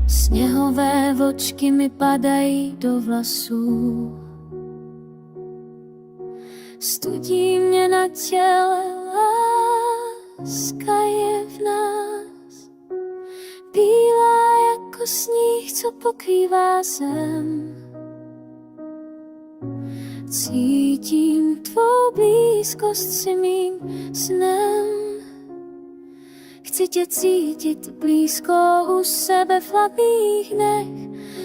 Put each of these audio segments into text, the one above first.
Sněhové vločky mi padají do vlasů, studí mě na těle, láska je v nás, bílá jako sníh, co pokrývá zem. Cítím tvou blízkost si mým snem. Chci tě cítit blízko u sebe v hladných dnech.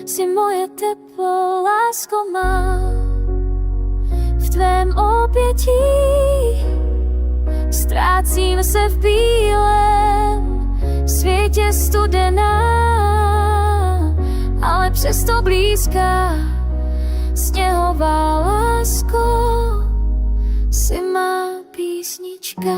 Jsi moje teplo, lásko má. V tvém obětí ztrácím se v bílém světě studená, ale přesto blízká. Sněhová lásko, jsi má písnička.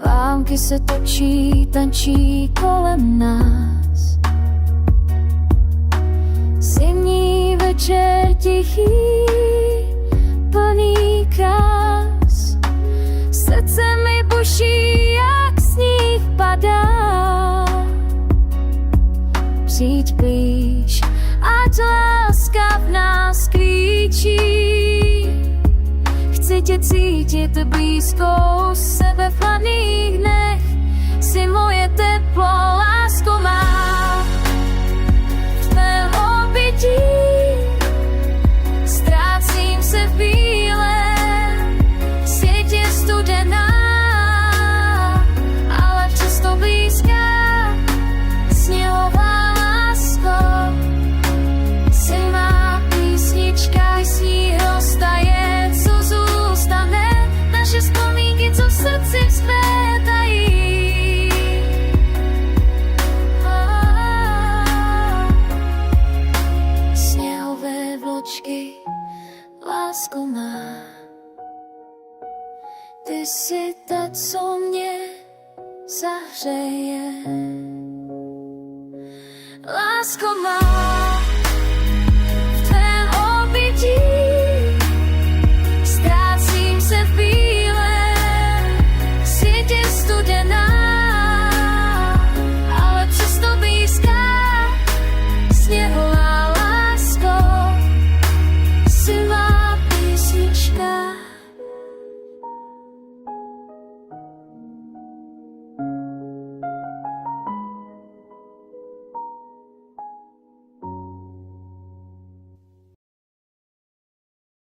Vámky se točí, tančí kolem nás. Zimní večer tichý, plný krás. Srdce mi buší, jak sníh padá. Přijď blíž, ať láska v nás klíčí. Chci tě cítit blízko u sebe v hladných dnech. Jsi moje teplo, lásko má. V tvém obětí ztrácím se v bílém světě studená, ale přesto blízká. Sněhová lásko, jsi má písnička, i sníh roztaje, co zůstane, naše vzpomínky, co v srdci vzkvétají. Sněhové vločky, lásko má. Ty jsi ta, co mě zahřeje. Lásko má.